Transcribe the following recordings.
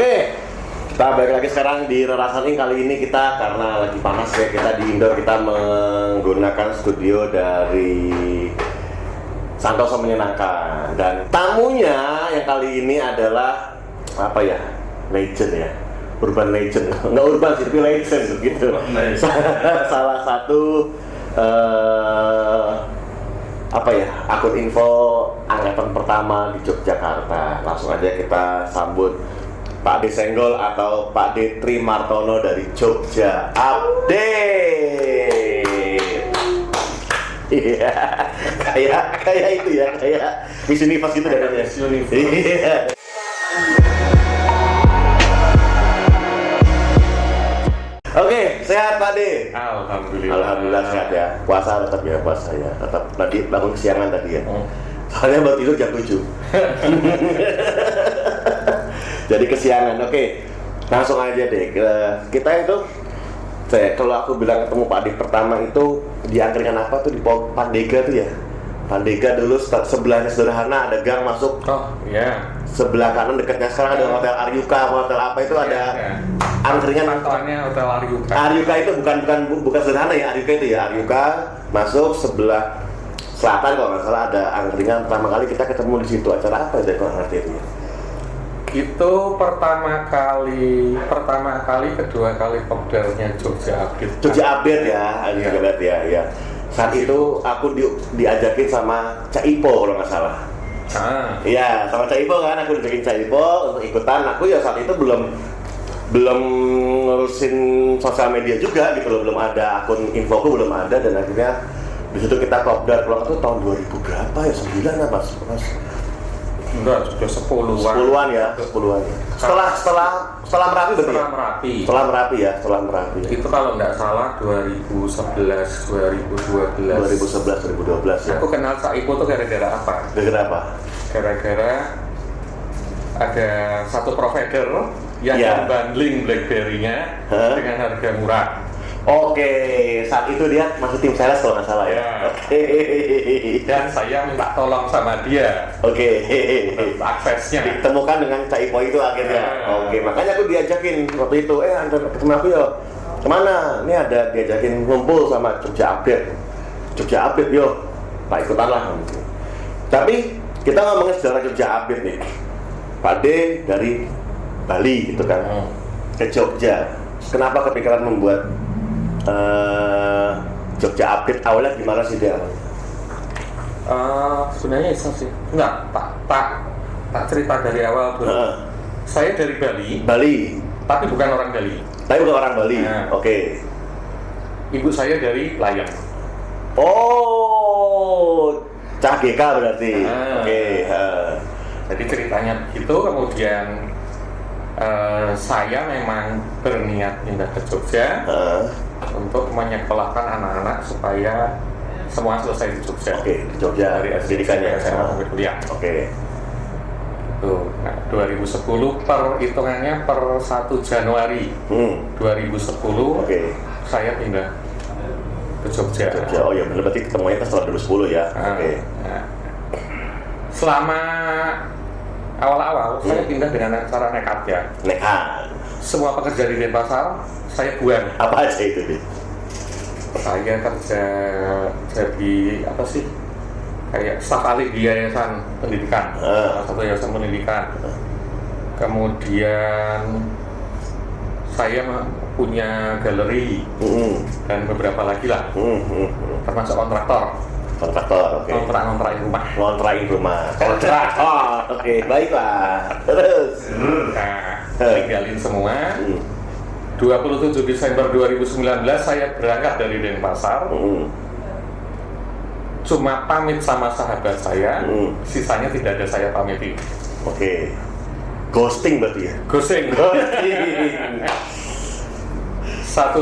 Oke, kita balik lagi sekarang di Rerasaning. Kali ini kita karena lagi panas ya, kita di indoor, kita menggunakan studio dari Santoso Menyenangkan. Dan tamunya yang kali ini adalah apa ya? Legend ya, urban legend. Nggak urban sih, tapi legend gitu. Salah satu apa ya, akun info angkatan pertama di Yogyakarta. Langsung aja kita sambut Pak D Senggol atau Pak D Tri Martono dari Jogja Update. Iya, kayak itu ya, kayak Miss Universe gitu deh. Miss Universe. Iya. Oke, sehat Pak D? Alhamdulillah sehat ya. Puasa tetap ya, puasa ya. Tetap tadi bangun kesiangan tadi ya. Soalnya baru tidur jam 7. Jadi kesiangan. Oke, langsung aja deh. Kita itu, kalau aku bilang ketemu Pak D pertama itu di angkringan apa tuh, di Pandega tuh ya. Pandega dulu sebelahnya sederhana, ada gang masuk. Oh iya. Sebelah kanan dekatnya sekarang ada Hotel Aryuka, hotel apa itu ada angkringan. Pantauannya Hotel Aryuka. Aryuka itu bukan sederhana ya, Aryuka itu ya. Aryuka masuk sebelah selatan kalau nggak salah ada angkringan. Pertama kali kita ketemu di situ, acara apa ya kalau ngerti itu ya? Itu pertama kali, kedua kali popdarnya Jogja Update. Jogja Update ya, Jogja Update ya. Saat itu aku diajakin sama Cak Ipo kalau nggak salah. Iya, sama Cak Ipo kan, aku diajakin Cak Ipo untuk ikutan. Aku ya saat itu belum ngurusin sosial media juga gitu loh, belum ada akun infoku, belum ada. Dan akhirnya di situ kita popdar, kalau itu tahun 2000 berapa ya, 9 apa mas? Enggak, sudah 10-an ya. Setelah Merapi berarti ya? Setelah Merapi. Itu kalau nggak salah 2011, 2012 ya. Aku kenal Cak Ipo tuh gara-gara apa? Gara-gara ada satu provider yang bundling BlackBerry-nya dengan harga murah. Oke, saat itu dia masuk tim sales kalau nggak salah ya. Oke. Dan saya minta tolong sama dia. Oke. Aksesnya. Ditemukan dengan Cak Ipo itu akhirnya. Oke, makanya aku diajakin waktu itu. Antar ketemu aku ya. Kemana? Ini ada diajakin ngumpul sama Jogja Update. Jogja Update yo. Tak ikutan lah. Tapi kita ngomongin sejarah Jogja Update nih. Pak D dari Bali gitu kan. Ke Jogja. Kenapa kepikiran membuat Jogja Update? Awalnya gimana sih dia? Sebenarnya iseng sih. Enggak, tak cerita dari awal dulu. Saya dari Bali. Tapi bukan orang Bali. Oke. Ibu saya dari Layang. Oh, Cah GK berarti. Oke. Jadi ceritanya begitu, kemudian saya memang berniat pindah ke Jogja untuk menyekolahkan anak-anak supaya semua selesai di Jogja. Oke, di Jogja dari pendidikannya SMA sampai kuliah. Oke. Tuh, nah, 2010 hitungannya per 1 Januari 2010 saya pindah ke Jogja. Oh ya, berarti ketemunya setelah 2010 ya. Oke. Nah, selama awal-awal saya pindah dengan cara nekat ya. Semua pekerja di Denpasar saya buang. Apa aja itu nih? Saya kerja jadi apa sih? Kayak staf ahli di yayasan pendidikan, salah satu yayasan pendidikan. Kemudian saya punya galeri dan beberapa lagi lah, termasuk kontraktor. Oke. Ngontrak-ngontrakin rumah. Oke, baiklah. Terus. Tinggalin semua. 27 Desember 2019 saya berangkat dari Denpasar. Cuma pamit sama sahabat saya, sisanya tidak ada saya pamiti. Oke. Ghosting berarti ya? Ghosting. 1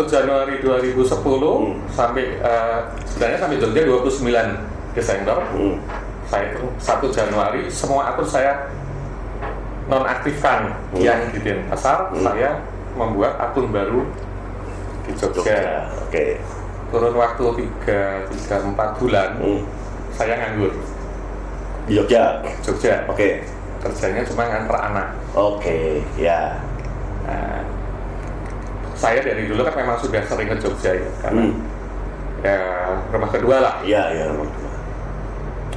Januari 2010 sampai sebenarnya sampai Jogja 29 Desember. Saya 1 Januari semua akun saya nonaktifkan yang di Denpasar. Saya membuat akun baru di Jogja. Oke. Turun waktu 3-4 bulan saya nganggur di Jogja. Oke. kerjanya cuma nganter anak. Oke, ya. Nah, saya dari dulu kan memang sudah sering ke Jogja ya, karena ya rumah kedua lah. Iya, rumah kedua.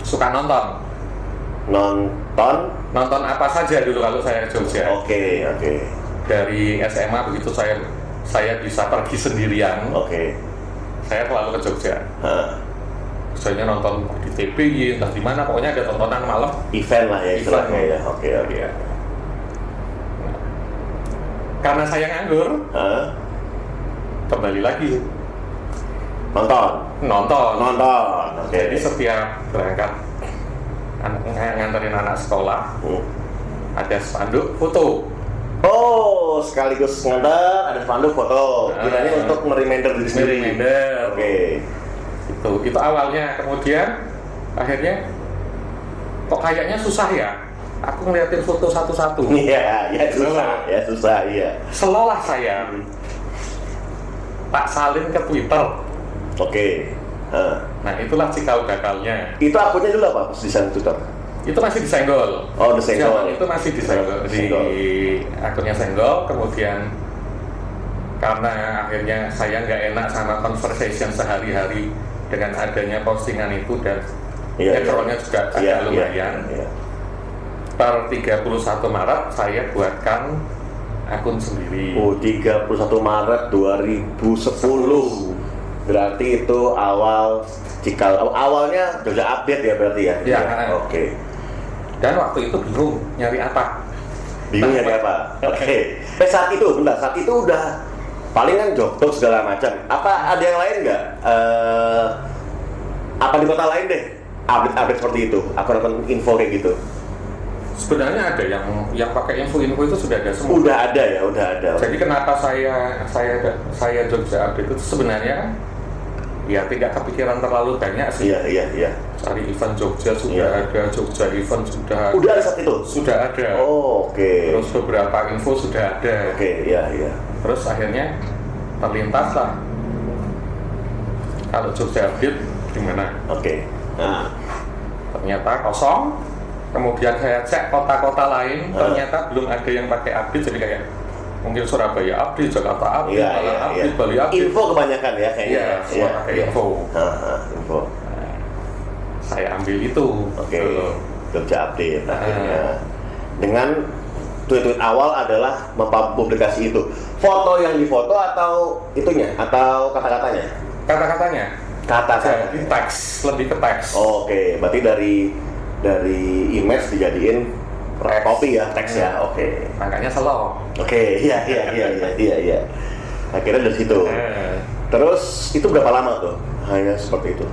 Suka nonton. Nonton apa saja dulu kalau saya ke Jogja. Oke. Dari SMA begitu saya bisa pergi sendirian. Oke. Saya selalu ke Jogja. Misalnya nonton di TPY, entah di mana, pokoknya ada tontonan malam. Event lah ya istilahnya ya. Oke. Ya. Nah, karena saya nganggur, kembali lagi nonton. Oke. Jadi setiap berangkat nganterin anak sekolah, ada spanduk foto. Oh, sekaligus ngantar ada spanduk foto. Gunanya untuk mereminder diri sendiri. Oke. Itu awalnya, kemudian akhirnya kok kayaknya susah ya. Aku ngeliatin foto satu-satu. Iya, susah. Selolah saya tak salin ke Twitter. Oke. Nah, itulah cikal bakalnya. Itu akunnya dulu apa? Desain Twitter? Itu masih disenggol. Oh, disenggol. Itu masih disenggol. Di akunnya senggol, kemudian karena akhirnya saya nggak enak sama conversation sehari-hari dengan adanya postingan itu dan background-nya juga agak lumayan. Per 31 Maret saya buatkan akun sendiri. 31 Maret 2010. Berarti itu awalnya Jogja Update ya berarti ya? Ya. Oke. Dan waktu itu bingung nyari apa. Oke. Saat itu udah paling kan Jogja segala macam. Apa ada yang lain nggak? Apa di kota lain deh? Update seperti itu. Akun info kayak gitu. Sebenarnya ada yang pakai info-info itu sudah ada semua. Udah ada. Jadi kenapa saya Jogja Update itu sebenarnya ya tidak kepikiran terlalu banyak sih. Iya. Cari event Jogja sudah ada, Jogja event sudah ada saat itu? Sudah ada. Oh, oke. Terus beberapa info sudah ada. Oke, iya. Terus akhirnya terlintas lah kalau Jogja Update gimana? Oke. Nah, ternyata kosong. Kemudian saya cek kota-kota lain, ternyata belum ada yang pakai update, jadi kayak mungkin Surabaya update, Jakarta update, Malang update, Bali update. Info kebanyakan ya kayaknya. Iya, semua pakai info. Info. Nah, saya ambil itu. Oke. Jogja Update akhirnya. Dengan tweet awal adalah mempublikasi itu. Foto yang difoto atau itunya atau kata-katanya? Kata-katanya. Jadi teks, lebih ke teks. Oke, berarti dari image dijadiin copy ya, teks ya. Oke. Makanya slow. Oke, iya. Akhirnya dari situ. Terus itu berapa lama tuh? Hanya seperti itu.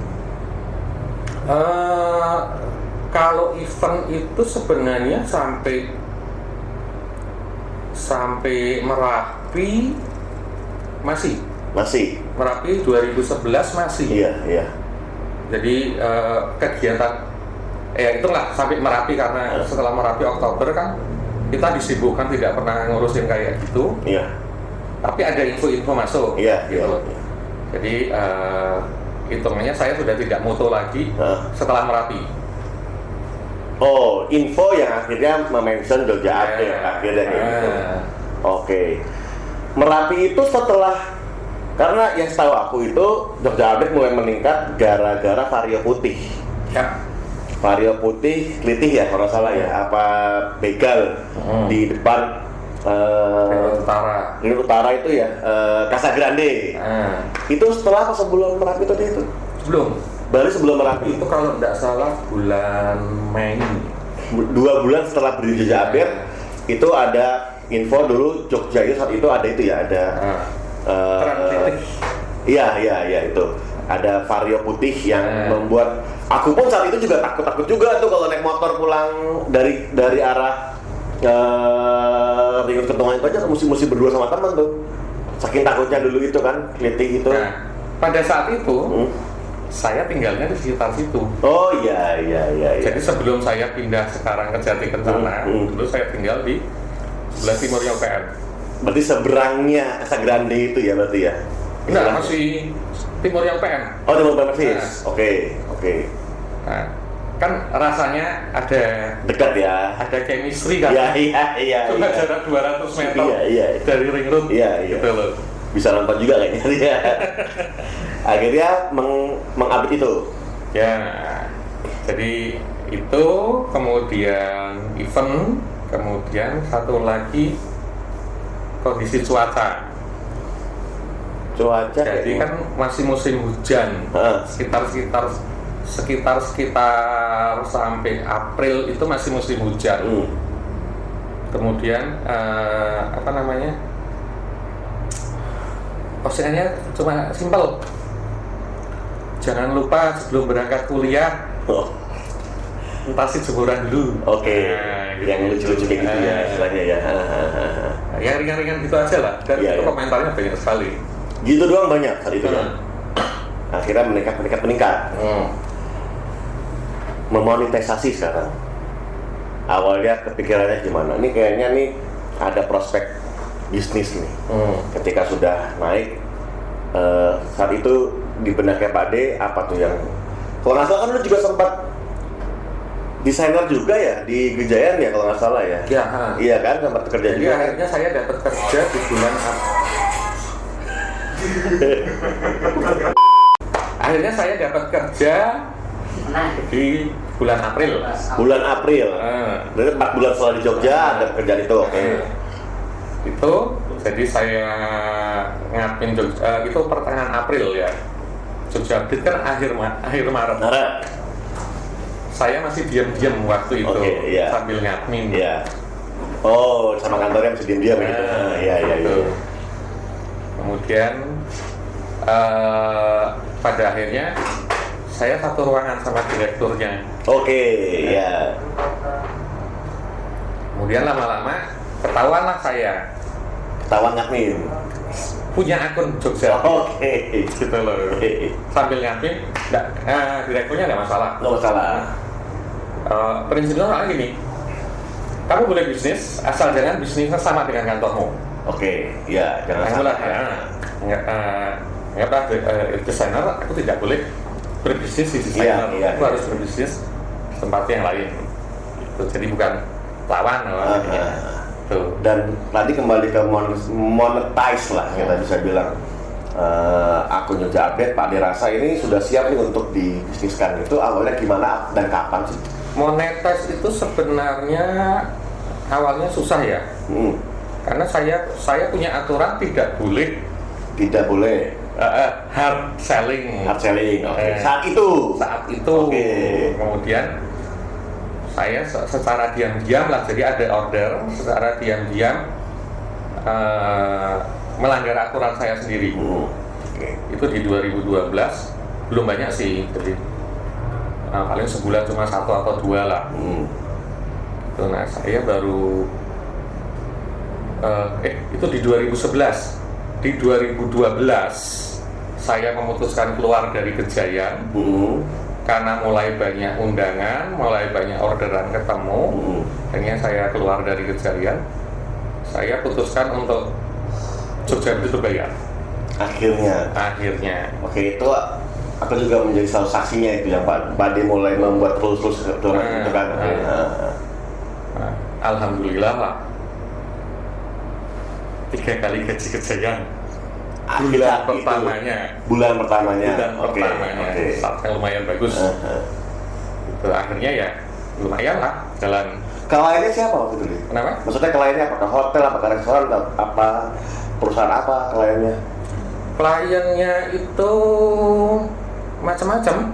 Kalau event itu sebenarnya sampai Merapi masih. Merapi 2011 masih. Iya. Jadi kegiatan itulah sampai Merapi, karena setelah Merapi Oktober kan kita disibukkan tidak pernah ngurusin kayak gitu. Iya. Tapi ada info-info masuk. Iya. Jadi hitungannya saya sudah tidak moto lagi setelah Merapi. Oh, info yang akhirnya mention Jogja Update akhirnya gitu. Oke. Merapi itu karena yang setahu aku itu Jogja Update mulai meningkat gara-gara vario putih. Ya. Vario putih Klitih ya kalau salah ya, apa begal di depan Rindu Utara itu ya, Casa Grande. Itu setelah apa sebelum Merapi tadi itu? Baru sebelum Merapi. Itu kalau tidak salah bulan Mei. 2 bulan setelah berdiri Jogja Update itu ada info dulu Jogja itu saat itu ada itu ya, ada iya itu ada vario putih yang membuat aku pun saat itu juga takut juga tuh kalau naik motor pulang dari arah Ringut Kentongan itu aja mesti berdua sama teman tuh, saking takutnya dulu itu kan Klitih itu. Nah, pada saat itu saya tinggalnya di sekitar situ. Oh iya. Jadi sebelum saya pindah sekarang ke Jati Kencana, dulu saya tinggal di sebelah timurnya UPN. Berarti seberangnya Casa Grande itu ya berarti ya? Enggak, masih timurnya UPN. Oh, timur UPN persis. Oke. Nah, kan rasanya ada dekat ya, ada chemistry kan. Iya. Cuma jarak 200 meter dari ring road. Iya. Gitu loh. Bisa nonton juga kayaknya dia. Akhirnya mengupdate itu. Ya. Jadi itu kemudian event, kemudian satu lagi kondisi cuaca. Jadi kan masih musim hujan, sekitar sampai April itu masih musim hujan. Kemudian postingannya cuma simpel. Jangan lupa sebelum berangkat kuliah entasi jemuran dulu. Oke. Gitu. Yang lucu-lucu kayak gitu ya istilahnya ya. Ya ringan-ringan gitu aja lah. Dan itu komentarnya banyak sekali. Gitu doang banyak saat itu ya. Akhirnya meningkat. Memonetisasi sekarang. Awalnya kepikirannya gimana? Ini kayaknya nih ada prospek bisnis nih. Ketika sudah naik, saat itu di benaknya Pak D apa tuh yang? Kalau nggak salah kan lu juga sempat desainer juga ya di Gejayan ya kalau nggak salah ya. Iya kan sempat kerja juga. Akhirnya saya dapat kerja di bulan Akhirnya saya dapat kerja di bulan April. Bulan April. Berarti 4 bulan setelah di Jogja ada pekerjaan itu. Oke. Itu jadi saya ngadmin Jogja itu pertengahan April ya. Jogja Update kan akhir Maret. Saya masih diam-diam waktu itu sambil ngadmin. Iya. Oh, sama kantornya masih diam-diam gitu. Iya. Kemudian pada akhirnya saya satu ruangan sama direkturnya. Oke, ya. Kemudian lama-lama ketahuanlah saya. Ketahuan ngadmin. Punya akun Jogja. Oke. Gitu loh. Sambil ngadmin, direkturnya nggak masalah. Nggak masalah. Prinsipnya soalnya gini, kamu boleh bisnis asal jangan bisnisnya sama dengan kantormu. Oke, ya jangan sama. Desainer, aku tidak boleh berbisnis di desainer. Aku harus berbisnis tempat yang lain. Jadi bukan lawan. Dan tadi kembali ke monetize lah kita bisa bilang. Akun Jogja Update Pak Dirasa ini sudah siap nih untuk dibisniskan. Itu awalnya gimana dan kapan sih? Monetize itu sebenarnya awalnya susah ya. Karena saya punya aturan tidak boleh hard selling. Saat itu. Kemudian saya secara diam-diam lah, jadi ada order secara diam-diam melanggar aturan saya sendiri. Itu di 2012 belum banyak sih, jadi paling sebulan cuma 1 atau 2 lah. Nah saya baru itu di 2011. Di 2012 saya memutuskan keluar dari Gejayan karena mulai banyak undangan, mulai banyak orderan ketemu. Akhirnya saya keluar dari Gejayan. Saya putuskan untuk Jogja itu bayar. Akhirnya. Oke, itu aku juga menjadi salah saksinya itu yang Pak D mulai membuat terus itu kan. Alhamdulillah lah. 3 kali gaji Gejayan. Bulan pertamanya. Startnya lumayan bagus. Itu akhirnya ya lumayan lah jalan. Kliennya siapa waktu itu? Kenapa? Maksudnya kliennya apakah hotel, apakah restoran, apa perusahaan apa kliennya? Kliennya itu macam-macam.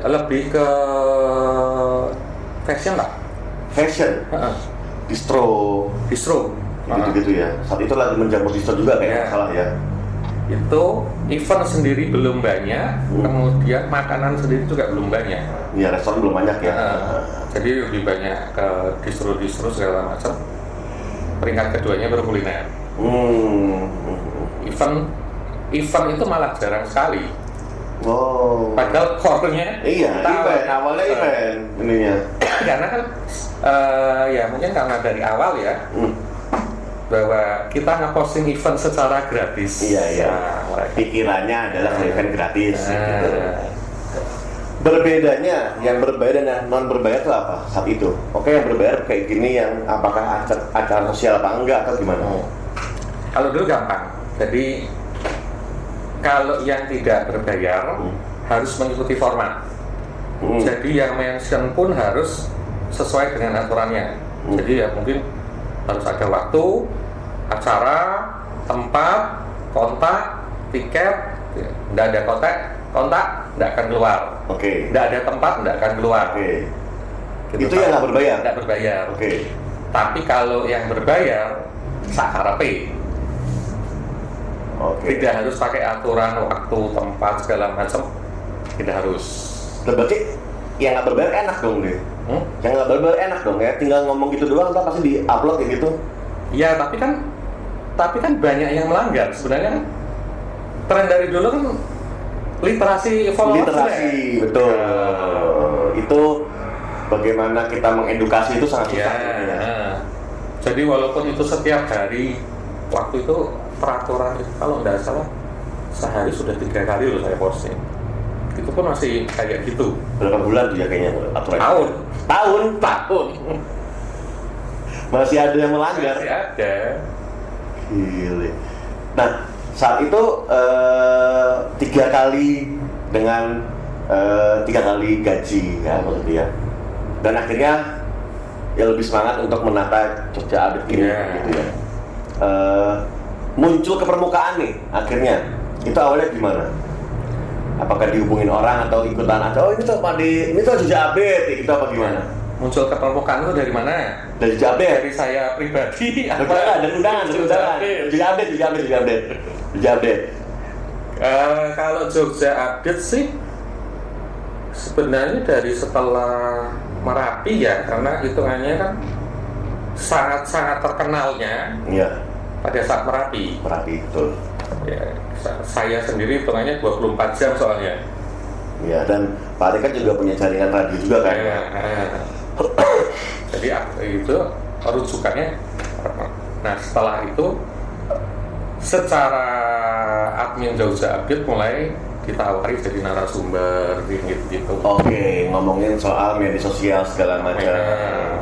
Lebih ke fashion lah. Fashion? Distro. Gitu-gitu ya. Saat itu lagi menjamur distro juga kayaknya salah ya. Itu event sendiri belum banyak, kemudian makanan sendiri juga belum banyak. Iya, restoran belum banyak ya. Jadi lebih banyak ke distro segala macam. Peringkat keduanya baru kuliner. Event itu malah jarang sekali. Padahal core-nya awalnya event ininya. Karena kan ya mungkin karena dari awal ya bahwa kita ngeposting event secara gratis. Pikirannya adalah event gratis. Berbedanya, yang berbayar dan yang non berbayar itu apa saat itu? Oke, yang berbayar kayak gini, yang apakah acara sosial apa enggak atau gimana? Kalau dulu gampang. Jadi kalau yang tidak berbayar harus mengikuti format. Jadi yang mention pun harus sesuai dengan aturannya. Jadi ya mungkin harus ada waktu, acara, tempat, kontak, tiket. Tidak ada kontak tidak akan keluar. Oke. Tidak ada tempat, tidak akan keluar. Oke. Gitu, itu yang nggak berbayar. Tidak berbayar. Oke. Tapi kalau yang berbayar, sakarepe. Oke. Tidak harus pakai aturan waktu, tempat segala macam. Tidak harus. Berarti yang nggak berbayar enak dong deh. Yang nggak berbayar enak dong ya. Tinggal ngomong gitu doang, ntar pasti di-upload kayak gitu. Ya, tapi kan banyak yang melanggar. Sebenarnya kan tren dari dulu kan literasi followers. Literasi, betul. Itu bagaimana kita mengedukasi itu sangat susah. Jadi walaupun itu setiap hari, waktu itu peraturan itu kalau nggak salah sehari sudah 3 kali loh saya posting. Itu pun masih kayak gitu. Berapa bulan tuh ya kayaknya aturan? Tahun. Masih ada yang melanggar. Masih ada. Gile. Nah, saat itu 3 kali dengan 3 kali gaji ya maksudnya ya. Dan akhirnya ya lebih semangat untuk menata Jogja Update ini gitu ya. Muncul ke permukaan nih akhirnya. Itu awalnya gimana? Apakah dihubungin orang atau ikutan atau ini tuh Jogja Update gitu apa gimana? Muncul ke permukaan itu dari mana? Dari Jogja Update. Dari saya pribadi. Dari undangan. Jogja Update. Kalau Jogja Update sih sebenarnya dari setelah Merapi ya, karena hitungannya kan sangat-sangat terkenalnya pada saat Merapi, betul. Ya, saya sendiri hitungannya 24 jam soalnya. Ya, dan Pak Ade kan juga punya jaringan radio juga kan? Jadi itu rujukannya. Nah, setelah itu secara admin Jogja Update mulai ditawari jadi narasumber gitu. Oke, ngomongin soal media sosial segala macam.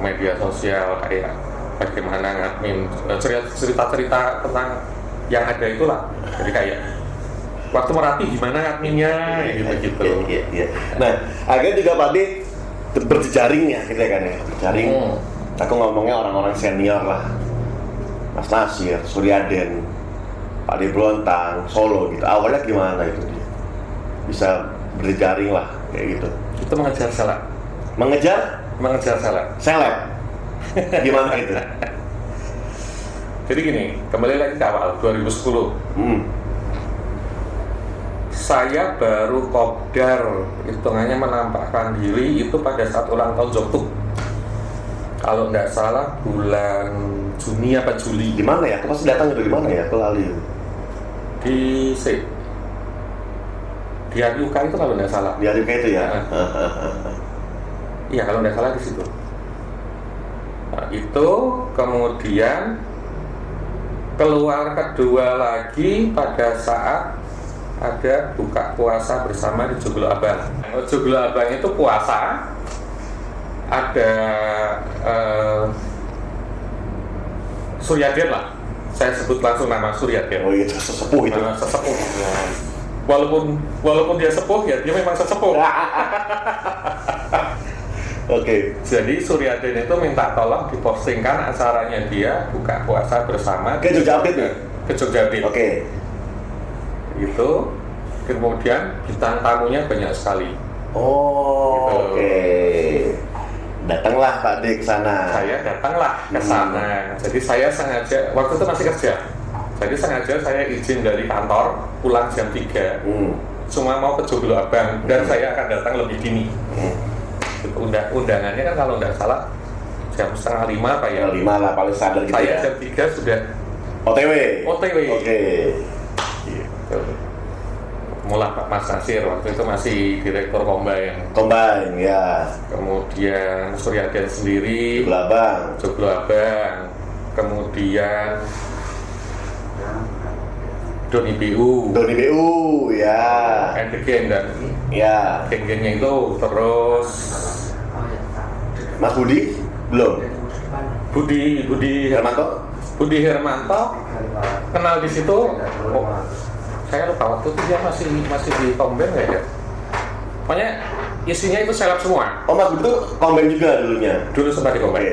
Media sosial kayak bagaimana ngadmin, cerita-cerita tentang yang ada itulah. Jadi kayak waktu Merapi gimana adminnya gitu. Iya. Nah, akhirnya juga Pak Ade berjejaring ya gitu kan ya. Berjejaring. Aku ngomongnya orang-orang senior lah. Mas Nasir, Suryaden, Pak Ade Blontang, Solo gitu. Awalnya gimana itu dia? Bisa berjejaring lah kayak gitu. Itu mengejar salah. Mengejar salah. Seleb. Gimana itu? Jadi gini, kembali lagi ke awal 2010. Saya baru kopdar, hitungannya menampakkan diri itu pada saat ulang tahun Jogtuk. Kalau nggak salah bulan Juni apa Juli. Di mana ya? Aku pasti datang itu di mana ya? Kelali. Di RUK itu kalau nggak salah. Di RUK itu ya? Iya, kalau nggak salah di situ. Nah, itu kemudian keluar kedua lagi pada saat ada buka puasa bersama di Joglo Abang. Joglo Abang itu puasa, ada Suryaden lah. Saya sebut langsung nama Suryaden. Oh iya, sesepuh itu. Sesepuh. Walaupun dia sepuh ya dia memang sesepuh. Oke. Jadi Suryaden itu minta tolong dipostingkan acaranya dia buka puasa bersama ke Jogja Update ya? Ke Jogja Update. Oke. Itu kemudian bintang tamunya banyak sekali. Oh, gitu. Oke. Datanglah Pak Ade ke sana. Saya datanglah ke sana. Jadi saya sengaja waktu itu masih kerja. Jadi sengaja saya izin dari kantor pulang jam 3. Cuma mau ke Joglo Abang dan saya akan datang lebih dini. Undangannya kan kalau nggak salah jam 4:30 apa ya? 5 lah paling standar gitu saya ya. Jam 3 sudah OTW. Oke. Gitu. Mulai Pak Mas Nasir waktu itu masih direktur Combine ya. Kemudian Suryaden sendiri Joglo Abang. Kemudian Doni BU ya, and the Gang dan ya, geng-gengnya itu. Terus Mas Budi belum, Budi Hermanto kenal di situ. Saya lupa waktu itu dia masih di Komben nggak ya? Pokoknya isinya itu seleb semua. Oh, Mas Budi itu Komben juga dulunya? Dulu sempat di Komben.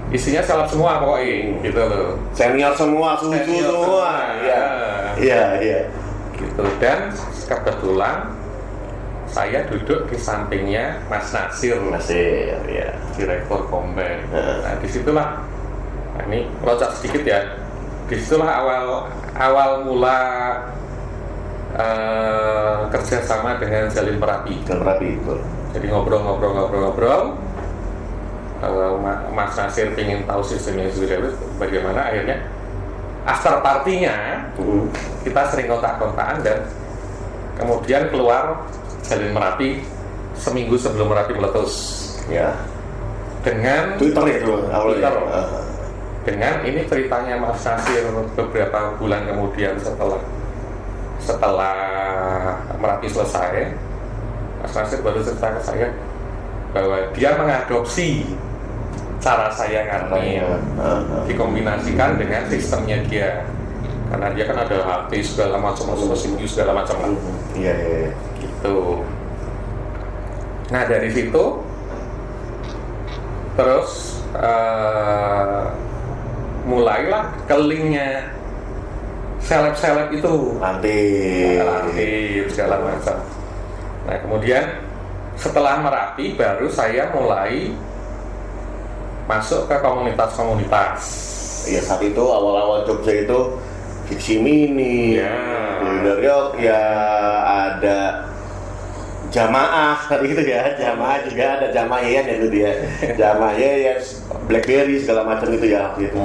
Isinya seleb semua pokoknya, gitu loh. Senior semua, susu semua. Iya. Gitu. Dan kebetulan saya duduk di sampingnya Mas Nasir, ya. Direktur Komben. Nah, disitulah, ini loncat sedikit ya. Disitulah awal mula kerjasama dengan Jalin Merapi, betul. Jadi ngobrol. Mas Nasir ingin tahu sistemnya sudah bagaimana. Akhirnya after partinya kita sering kontak-kontakan dan kemudian keluar Jalin Merapi seminggu sebelum Merapi meletus. Ya. Dengan Twitter itu awalnya. Dengan ini ceritanya Mas Nasir beberapa bulan kemudian setelah Merapi selesai, Mas Nasir baru cerita ke saya bahwa dia mengadopsi cara saya ngambil, dikombinasikan dengan sistemnya dia, karena dia kan ada HP segala macam, CPU segala macam lah. Iya. Gitu. Nah dari situ terus mulailah kelingnya seleb-seleb itu, lantir segala macam. Nah kemudian setelah Merapi baru saya mulai masuk ke komunitas-komunitas. Iya, saat itu awal-awal Jogja itu Fiksi Mini, Kuliner Yok, ya ada Jamaah gitu ya, Jamaah juga ada Jamaah Yeyan itu dia, Jamaah Yeyan, Blackberry segala macam itu ya gitu.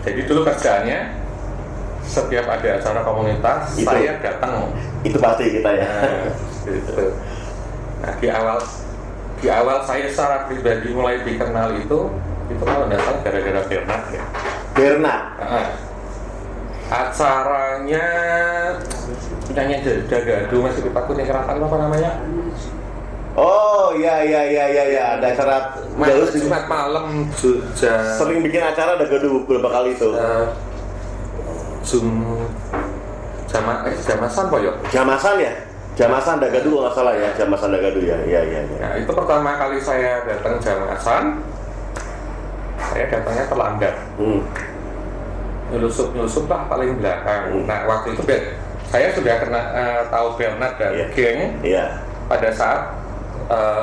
Jadi dulu kerjaannya setiap ada acara komunitas itu, saya datang. Itu pasti kita ya. Gitu. Nah di awal saya secara pribadi mulai dikenal itu kalau nggak salah gara-gara Bernard ya. Bernard. Acaranya punyanya Dagadu, masih lupa aku yang keratan apa namanya? Oh iya, ada acara Jumat malam Jogja. Sering bikin acara Dagadu beberapa kali itu. Jamasan apa ya? Jamasan Dagadu kalau nggak salah ya, Jamasan Dagadu ya. Nah itu pertama kali saya datang Jamasan, saya datangnya terlambat. Nyusup lah paling belakang. Nah waktu itu saya sudah tahu Bernard dan geng pada saat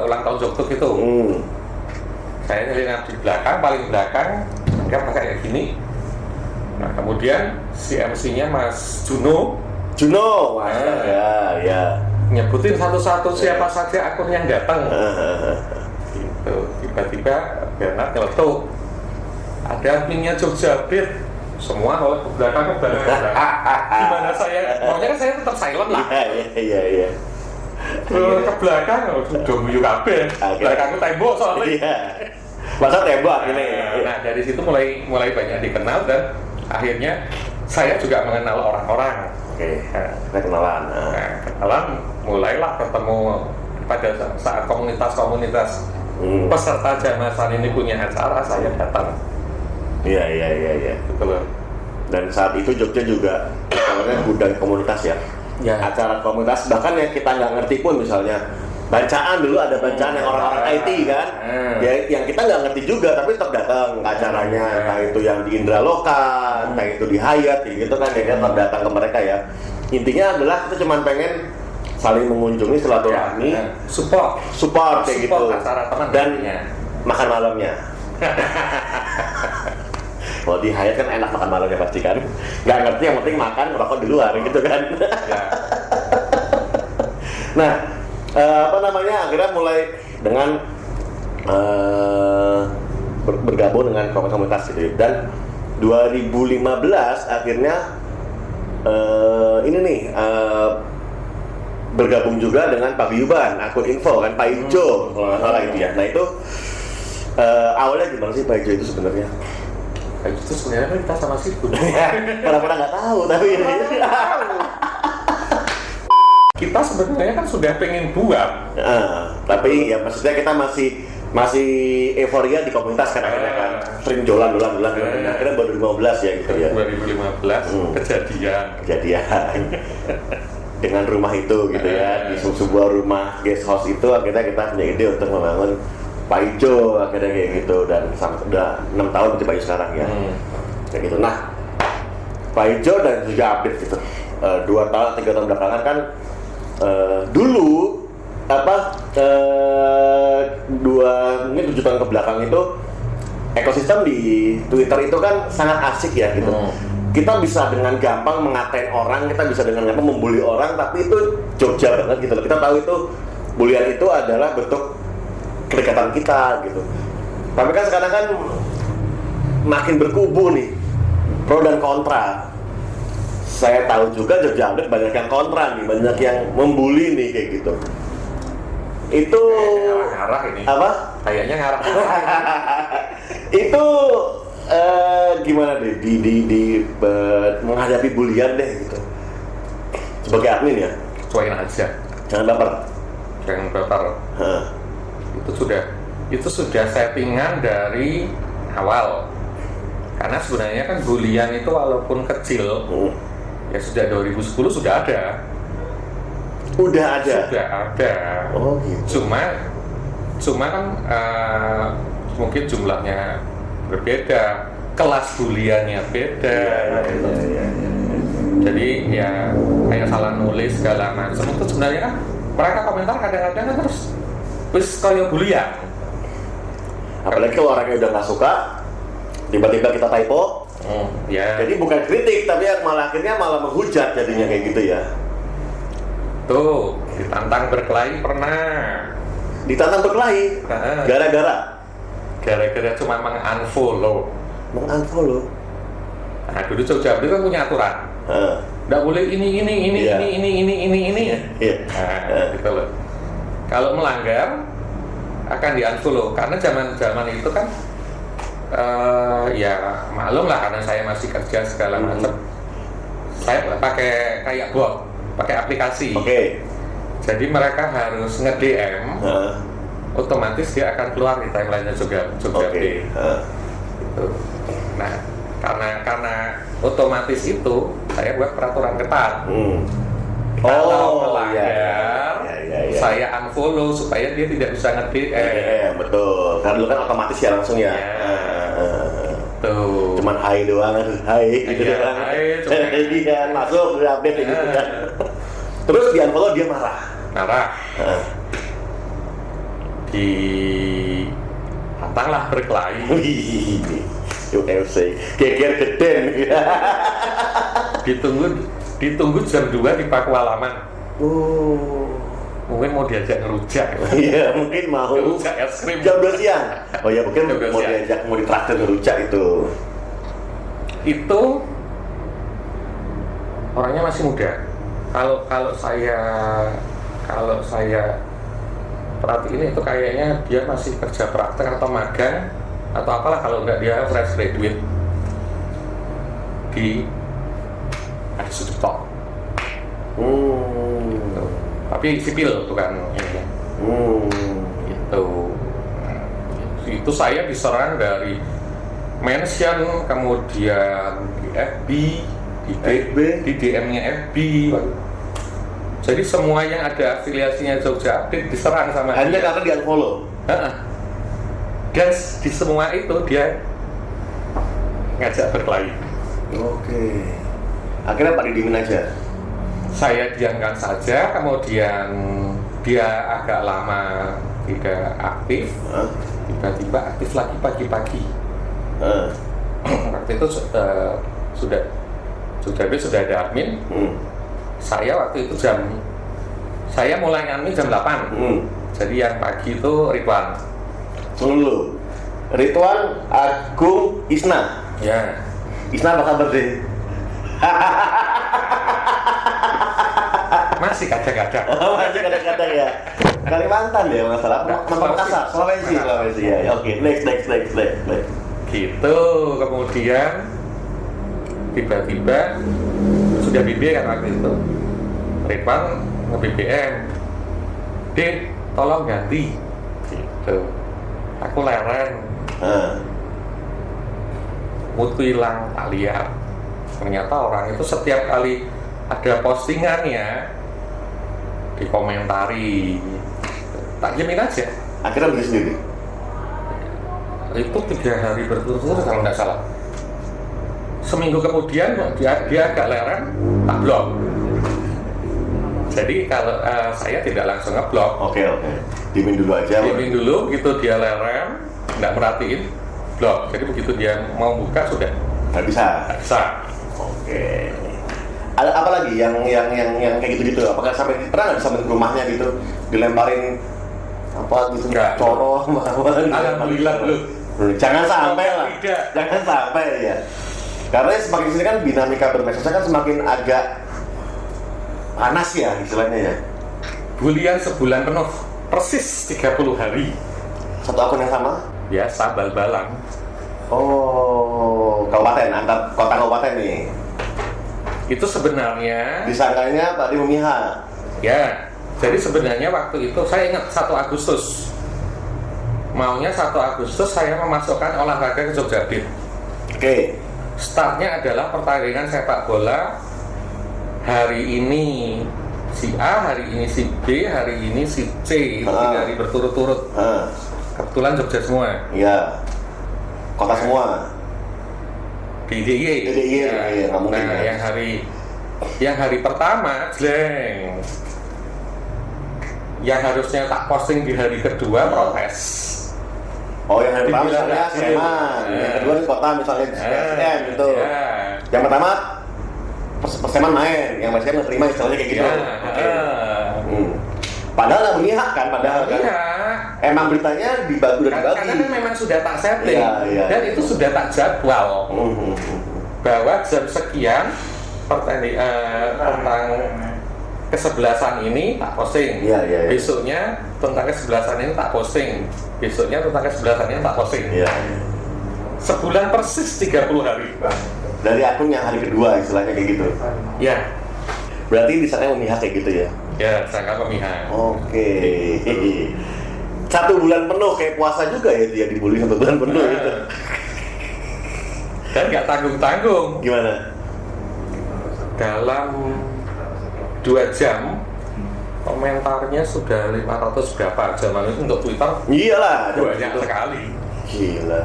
ulang tahun Jogtuk itu. Saya nyelinap di belakang, paling belakang, dia pakai kayak gini. Nah kemudian si MC-nya Mas Juno, ya. Nyebutin satu-satu siapa saja akun yang datang. Gitu. Tiba-tiba Bernard nyeletuk, ada adminnya Jogja Beat. Semua kalau ke belakang. Gimana saya? Maunya kan saya tetap silent lah. Iya. Ke belakang, udah guyu kabeh. Belakangku tembok soalnya. Masa tembok ini. Nah dari situ mulai banyak dikenal dan akhirnya saya juga mengenal orang-orang. Kita kenalan. Kenalan, mulailah ketemu pada saat komunitas-komunitas peserta Jamasan ini punya acara, saya datang. Iya. Betul. Dan saat itu Jogja juga awalnya gudang komunitas ya. Acara komunitas bahkan yang kita nggak ngerti pun, misalnya bacaan dulu ada bacaan yang orang-orang IT kan, yang kita nggak ngerti juga tapi tetap datang ke acaranya, entah itu yang di Indraloka, entah itu di Hyatt gitu kan, ya tetap datang ke mereka ya. Intinya adalah kita cuma pengen saling mengunjungi, silaturahmi, support kayak gitu, dan makan malamnya. Kalau di Hyatt kan enak makan malamnya pasti kan, nggak ngerti, yang penting makan, merokok di luar gitu kan. Nah, akhirnya mulai dengan bergabung dengan komunitas gitu. Dan 2015 akhirnya bergabung juga dengan Paguyuban, akun info kan, Pak Ijo kalau nggak salah itu ya. Nah itu awalnya gimana sih Pak Ijo itu sebenarnya? Itu sebenarnya kan kita sama Sidun. Pernah nggak tahu tapi ini. Kita sebenarnya kan sudah pengen buat. Tapi ya maksudnya kita masih euforia di komunitas kan akhirnya kan sering dolan. Akhirnya baru 2015 ya gitu ya. 2015 kejadian. Dengan rumah itu gitu ya, di sebuah rumah guest house itu akhirnya kita punya ide untuk membangun Paijo akhirnya kayak gitu, dan udah 6 tahun di Paijo sekarang ya. Kayak gitu. Nah, Paijo dan juga update gitu. 2 tahun 3 tahun belakangan kan dulu 7 tahun ke belakang itu ekosistem di Twitter itu kan sangat asik ya gitu. Kita bisa dengan gampang mengatain orang, kita bisa dengan gampang membuli orang, tapi itu Jogja banget gitu loh. Kita tahu itu bulian itu adalah bentuk kedekatan kita gitu. Tapi kan sekarang kan makin berkubu nih, pro dan kontra. Saya tahu juga Jogja Update banyak yang kontra nih, banyak yang membuli nih kayak gitu. Itu ngarah ini. Apa? Kayaknya ngarah. Itu gimana deh di menghadapi bulian deh gitu. Sebagai admin ya. Cuain aja. Jangan baper. Itu sudah settingan dari awal. Karena sebenarnya kan bulian itu walaupun kecil, ya sudah 2010 sudah ada. Sudah ada. Oh gitu. Cuma kan mungkin jumlahnya berbeda, kelas buliannya beda. Ya. Jadi ya kayak salah nulis segala macam itu sebenarnya kan mereka komentar kadang-kadang kan terus kayak bulian. Apalagi kalau orangnya udah nggak suka, tiba-tiba kita typo. Ya. Jadi bukan kritik, tapi akhirnya malah menghujat jadinya kayak gitu ya. Tuh, ditantang berkelahi pernah. Ditantang berkelahi? Gara-gara Cuma mengunfollow. Nah, dulu Jogja Update kan punya aturan. Nggak boleh ini. Iya. Nah, gitu loh. Kalau melanggar akan di-unfollow, karena zaman itu kan ya maklum lah, karena saya masih kerja segala macam. Saya pakai kayak bot, pakai aplikasi. Jadi mereka harus nge-DM, otomatis dia akan keluar di timeline-nya Jogja Update. Gitu. Nah, karena otomatis itu saya buat peraturan ketat. Kalau melanggar, saya unfollow supaya dia tidak bisa nge-DM. Betul, karena dulu kan otomatis ya langsung ya. Tuh. Cuman hai doang, gitu doang. Dia masuk udah update gitu kan. Terus di unfollow dia marah. Tantanglah berkelahi. UFC, geger geden. Ditunggu jam 2 di Pakualaman. Mungkin mau diajak ngerujak. Iya, mungkin mau. Ngerujak es krim. Jam 2 siang. Oh ya, mungkin mau ditraktir ngerujak itu. Itu orangnya masih muda. Kalau saya perhatiin itu kayaknya dia masih kerja praktek atau magang atau apalah, kalau enggak dia fresh graduate di Sucipto. Tapi sipil bukan ini. Itu saya diserang dari mention, kemudian di FB, di DM-nya FB. Jadi semua yang ada afiliasinya Jogja Update diserang sama dia. Karena dia unfollow. Dan di semua itu dia ngajak berkelahi. Akhirnya Pak didimin aja. Saya diamkan saja, kemudian dia agak lama tidak aktif, tiba-tiba aktif lagi pagi-pagi. Waktu itu sudah ada admin. Saya waktu itu saya mulai admin jam 8. Jadi yang pagi itu Ridwan. Dulu Ridwan, Agung, Isna. Ya. Isna apa kabar deh? Masih kadang-kadang. Masih kadang-kadang ya. Kalimantan ya masalah. Makassar, Sulawesi ya. Oke, next. Gitu, kemudian tiba-tiba sudah BBM waktu itu. Ridwan nge-BBM, "Dek, tolong ganti." Gitu. Aku leren. Mutu hilang, tak lihat. Ternyata orang itu setiap kali ada postingannya dikomentari. Tak jamin aja. Akhirnya beli sendiri. Itu 3 hari berturut-turut kalau nggak salah. Seminggu kemudian dia agak leren, tak blok. Jadi kalau saya tidak langsung ngeblok. Oke. Dimin dulu aja. Dimin dulu, gitu dia leren, nggak merhatiin, blok. Jadi begitu dia mau buka sudah. Nggak bisa. Nggak bisa. Oke. Ada apa lagi yang kayak gitu-gitu? Apakah sampai pernah nggak sampai ke rumahnya gitu dilemparin apa gitu? Nggak. Coro, Alhamdulillah belum. Jangan sampai lah. Tidak. Jangan sampai ya. Karena semakin sini kan dinamika bermedsos kan semakin agak panas ya istilahnya ya. Bulian sebulan penuh, persis 30 hari. Satu akun yang sama? Biasa bal-balan. Oh, kabupaten, antar kota kabupaten nih. Itu sebenarnya Disangkanya tadi memihak. ya. Jadi sebenarnya waktu itu saya ingat 1 Agustus. Maunya 1 Agustus saya memasukkan olahraga ke Jogja Beat. Oke. Startnya adalah pertandingan sepak bola. Hari ini si A, hari ini si B, hari ini si C. Itu 3 hari berturut-turut. Kebetulan Jogja semua. Iya. Kota semua. Di DIY. Iya, nggak mungkin. Nah, yang hari pertama, jleng. Yang harusnya tak posting di hari kedua, protes. Oh, yang hari pertama Dibilang misalnya hasil. Sleman, yang kedua di kota misalnya SDM gitu. Yang pertama Perseman main, yang Perseman nggak terima istilahnya kayak gitu. Oke. Padahal nggak memihak kan, padahal kan. Iya. Emang beritanya dibagi udah dibagi. Karena kan memang sudah tak setting Iya. dan itu sudah tak jadwal bahwa jam sekian tentang kesebelasan ini tak posting. Iya. Besoknya tentang kesebelasan ini tak posting. Besoknya tentang kesebelasan ini tak posting. Iya. Sebulan persis 30 hari. Dari akun yang hari kedua istilahnya kayak gitu. Ya. Berarti di sana memihak kayak gitu ya. Ya, sangka memihak. Oke. 1 bulan penuh kayak puasa juga ya dia dibully 1 bulan penuh gitu. Dan nggak tanggung-tanggung. Gimana? Dalam 2 jam komentarnya sudah 500 berapa. Zaman itu untuk Twitter Iyalah, banyak sekali. Gila.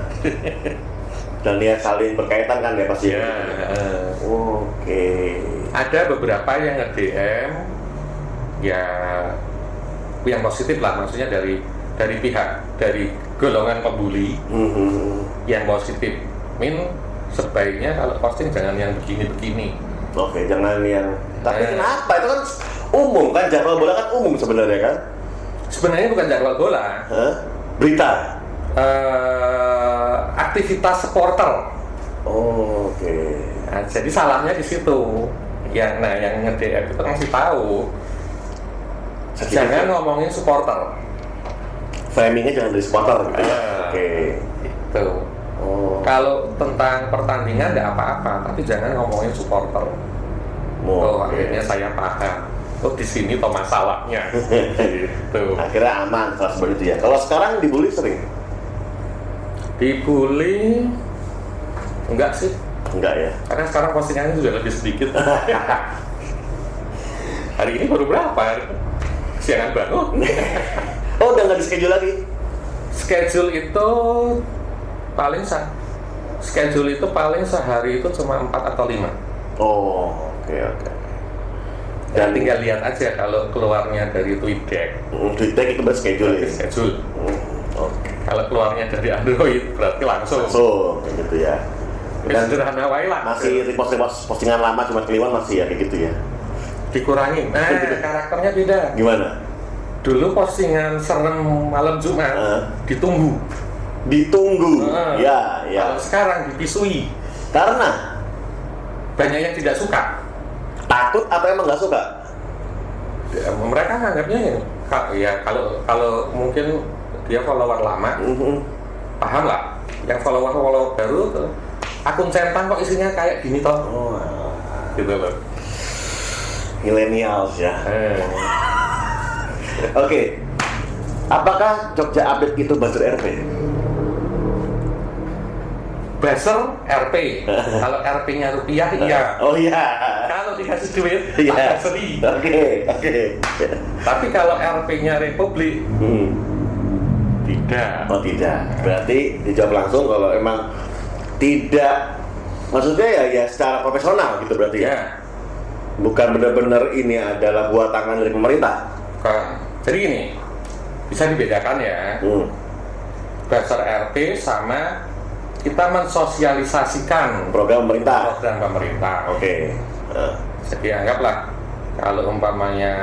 Dan dia saling berkaitan kan ya pasti. Ya. Oke. Ada beberapa yang nge-DM ya yang positif lah, maksudnya dari golongan pembuli yang positif. Sebaiknya kalau posting jangan yang begini-begini. Oke, jangan yang. Tapi kenapa? Itu kan umum kan, jadwal bola kan umum sebenarnya kan? Sebenarnya bukan jadwal bola. Berita. Aktivitas supporter. Oke. Nah, jadi salahnya di situ. Yang nge-DM itu ngasih tahu. Jangan ngomongin supporter. Framingnya jangan dari supporter gitu. Oke. Itu. Kalau tentang pertandingan nggak apa-apa, tapi jangan ngomongin supporter. Akhirnya saya paham. Di sini toh masalahnya. Gitu. Akhirnya aman setelah seperti itu ya. Kalau sekarang dibully sering? Dibully enggak sih? Enggak ya. Karena sekarang postingannya sudah lebih sedikit. Hari ini baru berapa? Siangan bangun. Oh, udah nggak di schedule lagi? Schedule itu paling sehari itu cuma 4 atau 5. Oh, oke. Dan tinggal lihat aja kalau keluarnya dari TweetDeck. TweetDeck itu berschedule ya? Schedule. Oke. Kalau keluarnya dari Android berarti langsung. Kayak gitu ya. Dan sederhana wae lah. Masih repost postingan lama cuma kliwon masih ya kayak gitu ya. Dikurangin. Karakternya beda. Gimana? Dulu postingan serem malam Jumat ditunggu. Ya. Kalau sekarang dipisui. Karena Banyak yang tidak suka. takut atau emang nggak suka? Mereka nganggapnya ya kalau mungkin dia follower lama, paham lah. yang follower baru tuh, akun centang kok isinya kayak gini toh. Gitu loh. Millennials ya. Oke. Apakah Jogja Update itu buzzer RP? Buzzer RP. Kalau RP-nya rupiah iya. Oh iya. Kalau dikasih duit iya. seri. Oke. Tapi kalau RP-nya Republik tidak. Oh tidak. Berarti dijawab langsung kalau emang tidak, maksudnya ya secara profesional gitu berarti ya. Bukan benar-benar ini adalah buat tangan dari pemerintah. Jadi gini, bisa dibedakan ya. Buzzer RP sama kita mensosialisasikan program pemerintah. Oke. Jadi anggaplah kalau umpamanya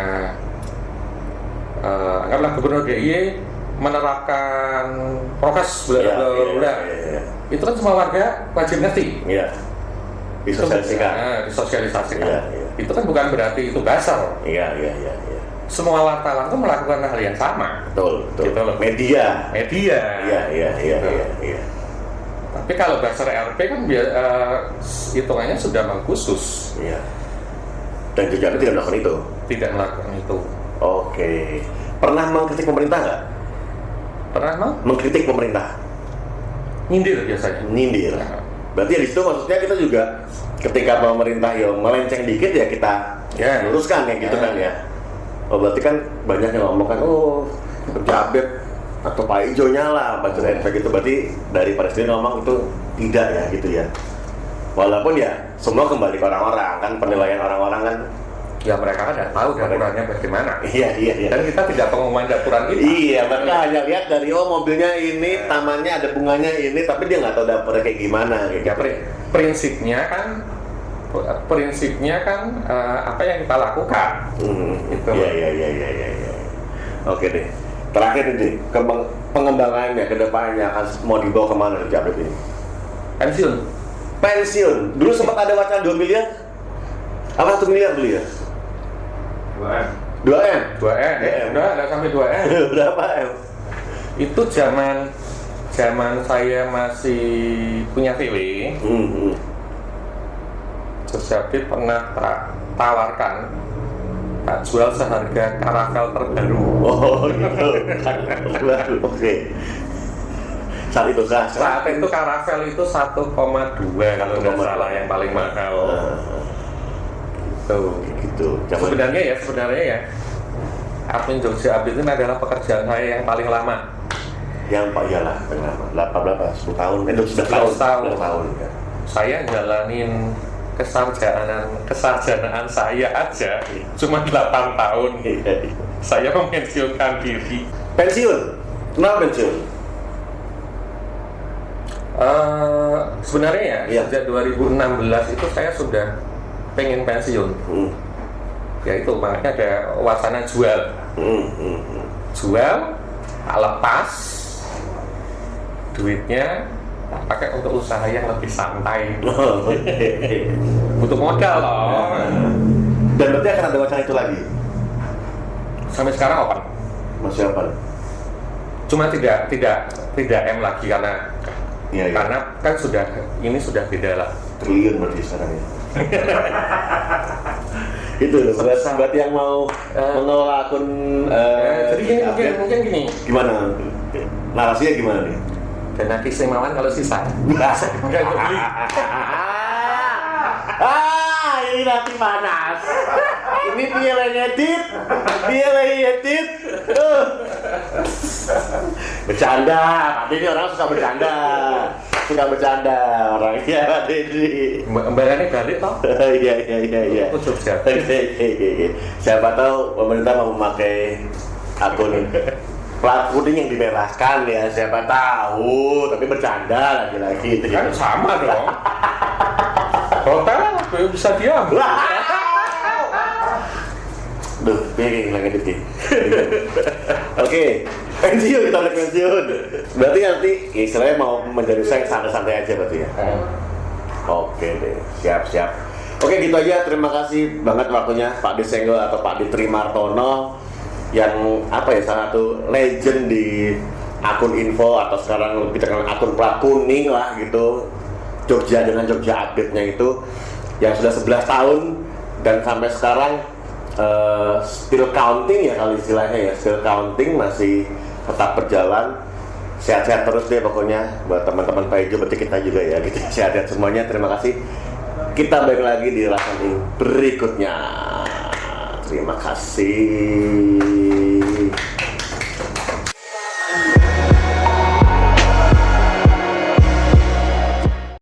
anggaplah Gubernur DIY menerapkan prokes itu kan semua warga wajib ngerti. Iya. Disosialisasikan. Itu kan bukan berarti itu buzzer. Iya. Semua wartawan itu melakukan hal yang sama. Betul. Gitu loh. Media. Iya. Tapi kalau buzzer RP kan hitungannya sudah mengkhusus. Iya. Dan juga tidak melakukan itu. Tidak melakukan itu. Oke. Pernah mengkritik pemerintah nggak? Pernah mengkritik pemerintah? Nyindir biasanya. Nyindir. Berarti di situ maksudnya kita juga ketika pemerintah yang melenceng dikit ya kita luruskan ya gitu kan ya. Oh berarti kan banyak yang ngomong kan, Jogja Update atau Pak Ijo nyala buzzer RP gitu, berarti dari presiden ngomong itu tidak ya gitu ya. Walaupun ya semua kembali ke orang-orang kan, penilaian orang-orang kan. Ya mereka kan tidak tahu dapurannya bagaimana. Iya. Dan kita tidak pengumuman dapuran itu. Iya, mereka hanya lihat dari mobilnya ini, tamannya ada bunganya ini, tapi dia nggak tahu dapurnya kayak gimana. Kayak ya gitu. prinsipnya kan apa yang kita lakukan. Gitu. Iya. Oke deh. Terakhir nih, pengembangannya ke depannya akan mau dibawa kemana Jogja Update ini? Pensiun. Dulu sempat ada wacana 2 miliar. Apa 1 miliar dulu ya? 2 M. Udah sampai 2 M. Berapa M? Itu zaman saya masih punya VW. Jogja Update pernah tawarkan tak jual seharga karavel terbaru. Oh gitu. Oke. Saat itu karavel itu 1,2 kalau nggak salah yang paling mahal. Gitu. Sebenarnya ya admin Jogja Update itu adalah pekerjaan saya yang paling lama. Yang Pak iyalah, berapa? 10 tahun. 11 tahun. Ya. Saya jalanin kesarjanaan saya aja cuma 8 tahun. Saya memensiunkan diri. Pensiun? Kenapa pensiun? Sebenarnya sejak 2016 itu saya sudah pengen pensiun. Ya itu makanya ada wacana jual. Jual, tak lepas duitnya pakai untuk usaha yang lebih santai. Butuh modal loh. Dan berarti akan ada wacana itu lagi? Sampai sekarang open. Masih open? Cuma tidak M lagi karena karena kan sudah beda lah. Triliun berarti sekarang ya. Itu loh, buat yang mau mengelola akun. Jadi mungkin gini. Gimana? Narasinya gimana nih? Dana keistimewaan kalau sisa. Enggak beli. Ini nanti panas. Ini piala ngedit. Bercanda. Tapi ini orang suka bercanda orangnya. Mbak ini balik toh? Iya. Siapa tahu pemerintah mau memakai akun plat kuning yang dimerahkan ya, siapa tahu, tapi bercanda lagi-lagi itu kan sama dong. Hotel bisa diam. Duh, piring lagi dikit. Oke, pensiun, kita balik pensiun. Berarti nanti istilahnya mau menjadi saya santai-santai aja berarti ya. Oke deh, siap. Oke, gitu aja. Terima kasih banget waktunya Pak Disenggol atau Pak Ditri Martono yang salah satu legend di akun info atau sekarang lebih terkenal akun plat kuning lah gitu, Jogja dengan Jogja update-nya itu yang sudah 11 tahun dan sampai sekarang still counting ya kalau istilahnya ya, still counting, masih tetap berjalan. Sehat-sehat terus deh pokoknya buat teman-teman Pak Ijo, berarti kita juga ya gitu. Sehat-sehat semuanya, terima kasih. Kita balik lagi di Rasaning berikutnya. Terima kasih.